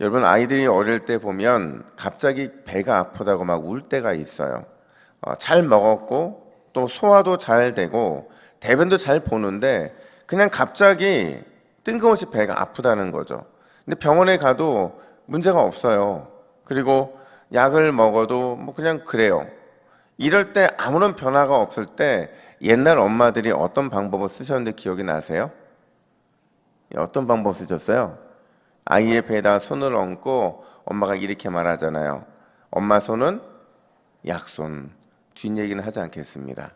여러분, 아이들이 어릴 때 보면 갑자기 배가 아프다고 막 울 때가 있어요. 잘 먹었고 또 소화도 잘 되고 대변도 잘 보는데 그냥 갑자기 뜬금없이 배가 아프다는 거죠. 근데 병원에 가도 문제가 없어요. 그리고 약을 먹어도 뭐 그냥 그래요. 이럴 때 아무런 변화가 없을 때 옛날 엄마들이 어떤 방법을 쓰셨는데 기억이 나세요? 어떤 방법 쓰셨어요? 아이의 배에다 손을 얹고 엄마가 이렇게 말하잖아요. 엄마 손은 약손. 뒷얘기는 하지 않겠습니다.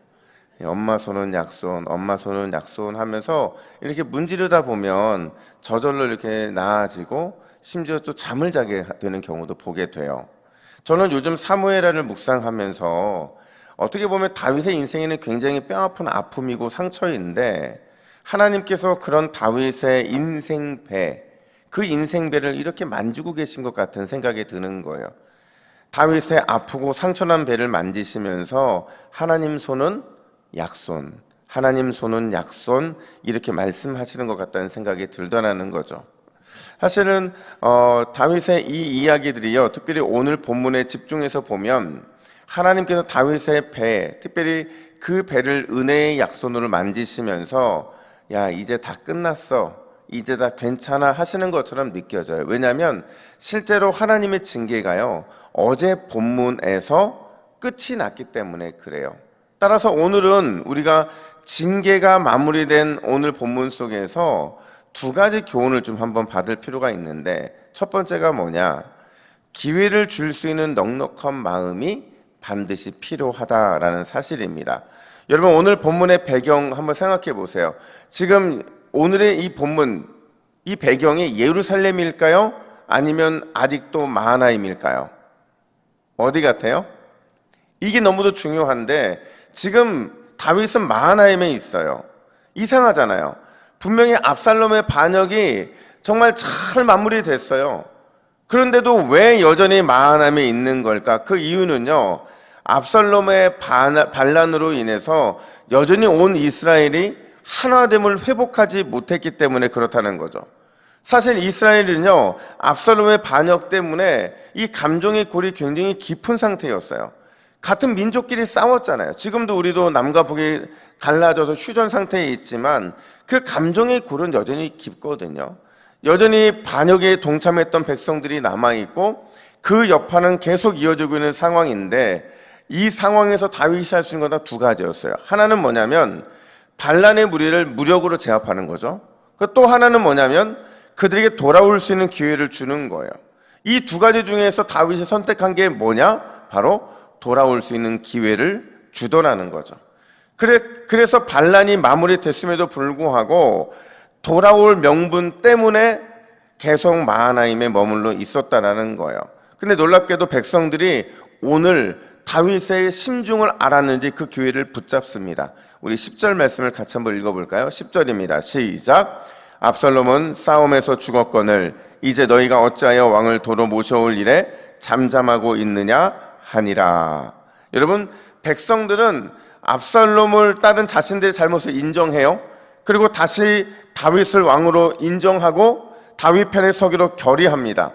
엄마 손은 약손, 엄마 손은 약손 하면서 이렇게 문지르다 보면 저절로 이렇게 나아지고 심지어 또 잠을 자게 되는 경우도 보게 돼요. 저는 요즘 사무엘하를 묵상하면서 어떻게 보면 다윗의 인생에는 굉장히 뼈아픈 아픔이고 상처인데 하나님께서 그런 다윗의 인생배, 그 인생배를 이렇게 만지고 계신 것 같은 생각이 드는 거예요. 다윗의 아프고 상처난 배를 만지시면서 하나님 손은 약손, 하나님 손은 약손 이렇게 말씀하시는 것 같다는 생각이 들더라는 거죠. 사실은 다윗의 이 이야기들이요, 특별히 오늘 본문에 집중해서 보면 하나님께서 다윗의 배, 특별히 그 배를 은혜의 약손으로 만지시면서 야, 이제 다 끝났어, 이제 다 괜찮아 하시는 것처럼 느껴져요. 왜냐하면 실제로 하나님의 징계가요, 어제 본문에서 끝이 났기 때문에 그래요. 따라서 오늘은 우리가 징계가 마무리된 오늘 본문 속에서 두 가지 교훈을 좀 한번 받을 필요가 있는데, 첫 번째가 뭐냐? 기회를 줄 수 있는 넉넉한 마음이 반드시 필요하다라는 사실입니다. 여러분, 오늘 본문의 배경 한번 생각해 보세요. 지금 오늘의 이 본문, 이 배경이 예루살렘일까요? 아니면 아직도 마하나임일까요? 어디 같아요? 이게 너무도 중요한데 지금 다윗은 마하나임에 있어요. 이상하잖아요. 분명히 압살롬의 반역이 정말 잘 마무리됐어요. 그런데도 왜 여전히 마하나임에 있는 걸까? 그 이유는요, 압살롬의 반란으로 인해서 여전히 온 이스라엘이 하나됨을 회복하지 못했기 때문에 그렇다는 거죠. 사실 이스라엘은요, 압살롬의 반역 때문에 이 감정의 골이 굉장히 깊은 상태였어요. 같은 민족끼리 싸웠잖아요. 지금도 우리도 남과 북이 갈라져서 휴전 상태에 있지만 그 감정의 골은 여전히 깊거든요. 여전히 반역에 동참했던 백성들이 남아있고 그 여파는 계속 이어지고 있는 상황인데, 이 상황에서 다윗이 할 수 있는 건 다 두 가지였어요. 하나는 뭐냐면 반란의 무리를 무력으로 제압하는 거죠. 또 하나는 뭐냐면 그들에게 돌아올 수 있는 기회를 주는 거예요. 이 두 가지 중에서 다윗이 선택한 게 뭐냐? 바로 돌아올 수 있는 기회를 주더라는 거죠. 그래서 반란이 마무리됐음에도 불구하고 돌아올 명분 때문에 계속 마하나임에 머물러 있었다라는 거예요. 근데 놀랍게도 백성들이 오늘 다윗의 심중을 알았는지 그 기회를 붙잡습니다. 우리 10절 말씀을 같이 한번 읽어볼까요? 10절입니다. 시작. 압살롬은 싸움에서 죽었거늘 이제 너희가 어찌하여 왕을 도로 모셔올 일에 잠잠하고 있느냐 하니라. 여러분, 백성들은 압살롬을 따른 자신들의 잘못을 인정해요. 그리고 다시 다윗을 왕으로 인정하고 다윗 편에 서기로 결의합니다.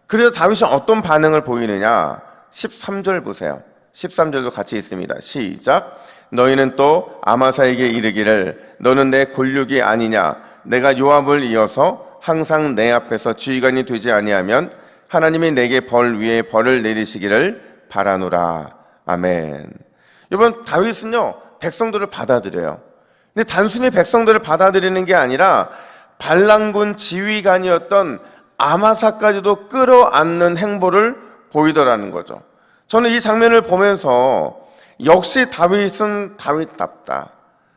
그래서 다윗이 어떤 반응을 보이느냐? 13절 보세요. 13절도 같이 있습니다. 시작. 너희는 또 아마사에게 이르기를 너는 내 골육이 아니냐? 내가 요압을 이어서 항상 내 앞에서 지휘관이 되지 아니하면 하나님이 내게 벌 위에 벌을 내리시기를 바라노라. 아멘. 여러분, 다윗은요, 백성들을 받아들여요. 근데 단순히 백성들을 받아들이는 게 아니라 반란군 지휘관이었던 아마사까지도 끌어안는 행보를 보이더라는 거죠. 저는 이 장면을 보면서 역시 다윗은 다윗답다.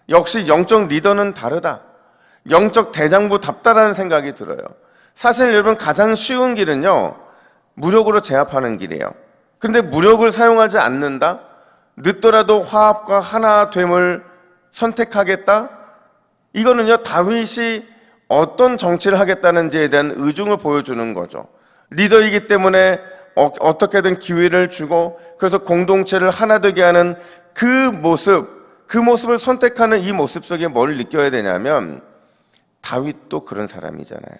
역시 영적 리더는 다르다. 영적 대장부답다라는 생각이 들어요. 사실 여러분, 가장 쉬운 길은요, 무력으로 제압하는 길이에요. 근데 무력을 사용하지 않는다? 늦더라도 화합과 하나됨을 선택하겠다? 이거는요, 다윗이 어떤 정치를 하겠다는지에 대한 의중을 보여주는 거죠. 리더이기 때문에 어떻게든 기회를 주고 그래서 공동체를 하나 되게 하는 그 모습을 선택하는 이 모습 속에 뭘 느껴야 되냐면 다윗도 그런 사람이잖아요.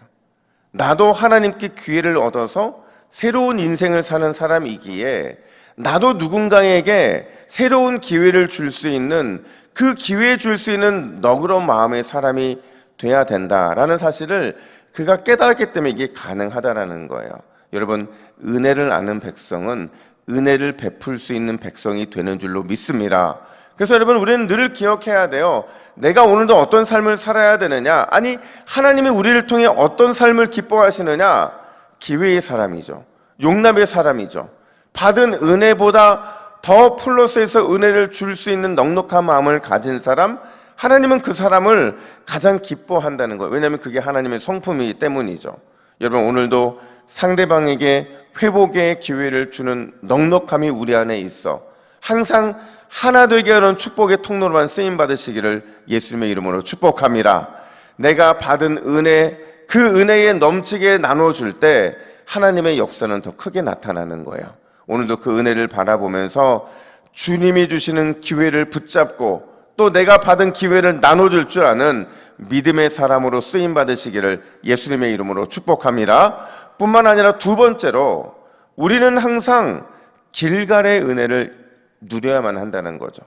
나도 하나님께 기회를 얻어서 새로운 인생을 사는 사람이기에 나도 누군가에게 새로운 기회를 줄 수 있는, 그 기회 줄 수 있는 너그러운 마음의 사람이 돼야 된다라는 사실을 그가 깨달았기 때문에 이게 가능하다라는 거예요. 여러분, 은혜를 아는 백성은 은혜를 베풀 수 있는 백성이 되는 줄로 믿습니다. 그래서 여러분, 우리는 늘 기억해야 돼요. 내가 오늘도 어떤 삶을 살아야 되느냐? 아니, 하나님이 우리를 통해 어떤 삶을 기뻐하시느냐? 기회의 사람이죠. 용납의 사람이죠. 받은 은혜보다 더 플러스해서 은혜를 줄 수 있는 넉넉한 마음을 가진 사람, 하나님은 그 사람을 가장 기뻐한다는 거예요. 왜냐하면 그게 하나님의 성품이기 때문이죠. 여러분, 오늘도 상대방에게 회복의 기회를 주는 넉넉함이 우리 안에 있어 항상 하나 되게 하는 축복의 통로로만 쓰임 받으시기를 예수님의 이름으로 축복합니다. 내가 받은 은혜, 그 은혜에 넘치게 나눠줄 때 하나님의 역사는 더 크게 나타나는 거예요. 오늘도 그 은혜를 바라보면서 주님이 주시는 기회를 붙잡고 또 내가 받은 기회를 나눠줄 줄 아는 믿음의 사람으로 쓰임 받으시기를 예수님의 이름으로 축복합니다. 뿐만 아니라 두 번째로 우리는 항상 길갈의 은혜를 누려야만 한다는 거죠.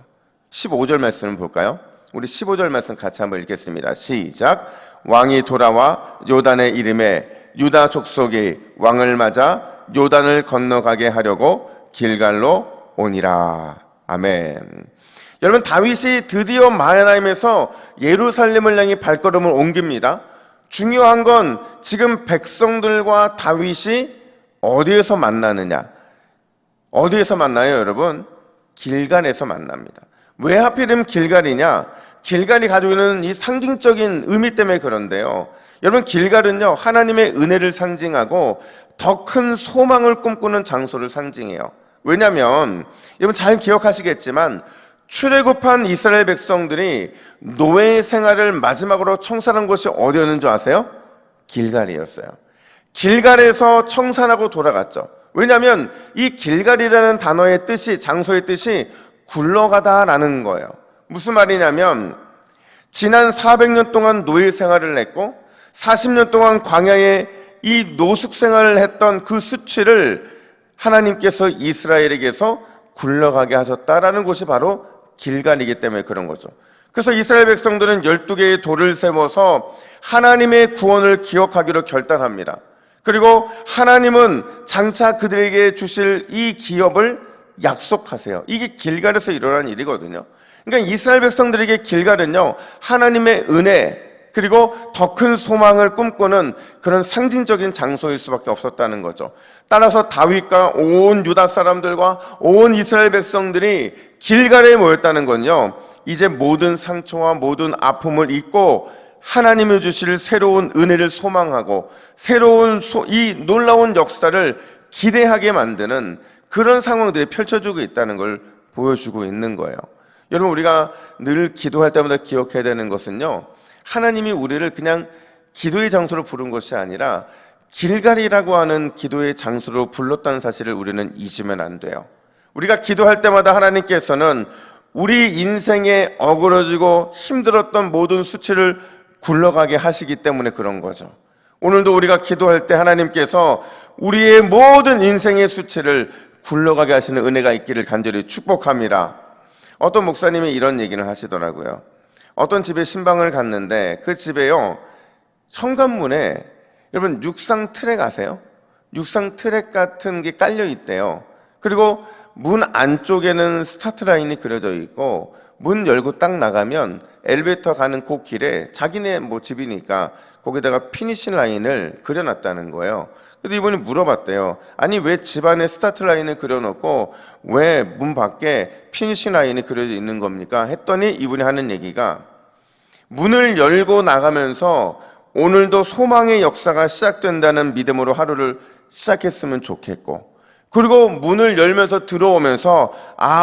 15절 말씀을 볼까요? 우리 15절 말씀 같이 한번 읽겠습니다. 시작. 왕이 돌아와 요단의 이름에 유다 족속이 왕을 맞아 요단을 건너가게 하려고 길갈로 오니라. 아멘. 여러분, 다윗이 드디어 마하나임에서 예루살렘을 향해 발걸음을 옮깁니다. 중요한 건 지금 백성들과 다윗이 어디에서 만나느냐? 어디에서 만나요, 여러분? 길갈에서 만납니다. 왜 하필이면 길갈이냐? 길갈이 가지고 있는 이 상징적인 의미 때문에 그런데요. 여러분, 길갈은요, 하나님의 은혜를 상징하고 더 큰 소망을 꿈꾸는 장소를 상징해요. 왜냐하면 여러분 잘 기억하시겠지만 출애굽한 이스라엘 백성들이 노예 생활을 마지막으로 청산한 곳이 어디였는 줄 아세요? 길갈이었어요. 길갈에서 청산하고 돌아갔죠. 왜냐하면 이 길갈이라는 단어의 뜻이, 장소의 뜻이 굴러가다라는 거예요. 무슨 말이냐면 지난 400년 동안 노예 생활을 했고 40년 동안 광야에 이 노숙 생활을 했던 그 수치를 하나님께서 이스라엘에게서 굴러가게 하셨다라는 곳이 바로 길갈이기 때문에 그런 거죠. 그래서 이스라엘 백성들은 12개의 돌을 세워서 하나님의 구원을 기억하기로 결단합니다. 그리고 하나님은 장차 그들에게 주실 이 기업을 약속하세요. 이게 길갈에서 일어난 일이거든요. 그러니까 이스라엘 백성들에게 길갈은요, 하나님의 은혜 그리고 더 큰 소망을 꿈꾸는 그런 상징적인 장소일 수밖에 없었다는 거죠. 따라서 다윗과 온 유다 사람들과 온 이스라엘 백성들이 길갈에 모였다는 건요, 이제 모든 상처와 모든 아픔을 잊고 하나님이 주실 새로운 은혜를 소망하고 새로운 이 놀라운 역사를 기대하게 만드는 그런 상황들이 펼쳐지고 있다는 걸 보여주고 있는 거예요. 여러분, 우리가 늘 기도할 때마다 기억해야 되는 것은요, 하나님이 우리를 그냥 기도의 장소로 부른 것이 아니라 길갈이라고 하는 기도의 장소로 불렀다는 사실을 우리는 잊으면 안 돼요. 우리가 기도할 때마다 하나님께서는 우리 인생에 어그러지고 힘들었던 모든 수치를 굴러가게 하시기 때문에 그런 거죠. 오늘도 우리가 기도할 때 하나님께서 우리의 모든 인생의 수치를 굴러가게 하시는 은혜가 있기를 간절히 축복합니다. 어떤 목사님이 이런 얘기를 하시더라고요. 어떤 집에 신방을 갔는데 그 집에요, 현관문에 여러분 육상 트랙 아세요? 육상 트랙 같은 게 깔려 있대요. 그리고 문 안쪽에는 스타트 라인이 그려져 있고 문 열고 딱 나가면 엘리베이터 가는 그 길에 자기네 집이니까 거기다가 피니시 라인을 그려놨다는 거예요. 그래서 이분이 물어봤대요. 아니, 왜 집안에 스타트 라인을 그려놓고 왜 문 밖에 피니시 라인이 그려져 있는 겁니까? 했더니 이분이 하는 얘기가, 문을 열고 나가면서 오늘도 소망의 역사가 시작된다는 믿음으로 하루를 시작했으면 좋겠고, 그리고 문을 열면서 들어오면서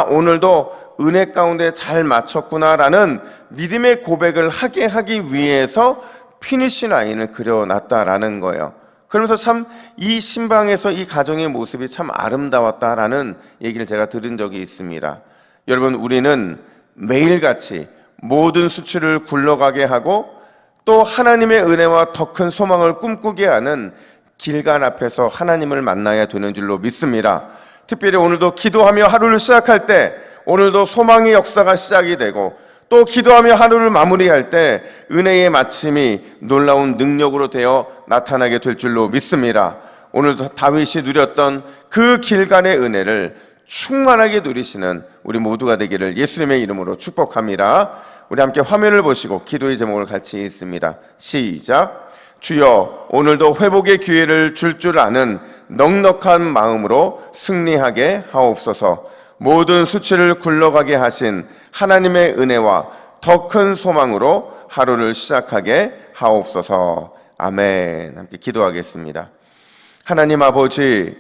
오늘도 은혜 가운데 잘 맞췄구나라는 믿음의 고백을 하게 하기 위해서 피니시 라인을 그려놨다라는 거예요. 그러면서 참 이 신방에서 이 가정의 모습이 참 아름다웠다라는 얘기를 제가 들은 적이 있습니다. 여러분, 우리는 매일같이 모든 수치를 굴러가게 하고 또 하나님의 은혜와 더 큰 소망을 꿈꾸게 하는 길간 앞에서 하나님을 만나야 되는 줄로 믿습니다. 특별히 오늘도 기도하며 하루를 시작할 때 오늘도 소망의 역사가 시작이 되고 또 기도하며 하루를 마무리할 때 은혜의 마침이 놀라운 능력으로 되어 나타나게 될 줄로 믿습니다. 오늘도 다윗이 누렸던 그 길간의 은혜를 충만하게 누리시는 우리 모두가 되기를 예수님의 이름으로 축복합니다. 우리 함께 화면을 보시고 기도의 제목을 같이 읽습니다. 시작. 주여, 오늘도 회복의 기회를 줄 아는 넉넉한 마음으로 승리하게 하옵소서. 모든 수치를 굴러가게 하신 하나님의 은혜와 더 큰 소망으로 하루를 시작하게 하옵소서. 아멘. 함께 기도하겠습니다. 하나님 아버지,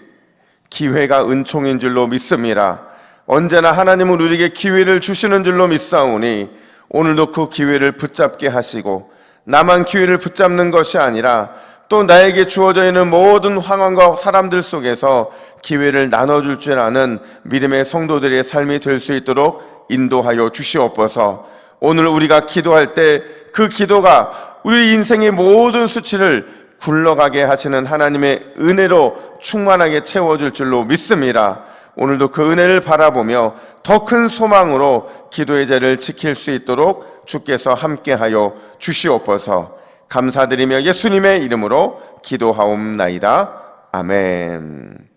기회가 은총인 줄로 믿습니다. 언제나 하나님은 우리에게 기회를 주시는 줄로 믿사오니 오늘도 그 기회를 붙잡게 하시고 나만 기회를 붙잡는 것이 아니라 또 나에게 주어져 있는 모든 상황과 사람들 속에서 기회를 나눠줄 줄 아는 믿음의 성도들의 삶이 될 수 있도록 인도하여 주시옵소서. 오늘 우리가 기도할 때 그 기도가 우리 인생의 모든 수치를 굴러가게 하시는 하나님의 은혜로 충만하게 채워줄 줄로 믿습니다. 오늘도 그 은혜를 바라보며 더 큰 소망으로 기도의 자리를 지킬 수 있도록 주께서 함께하여 주시옵소서. 감사드리며 예수님의 이름으로 기도하옵나이다. 아멘.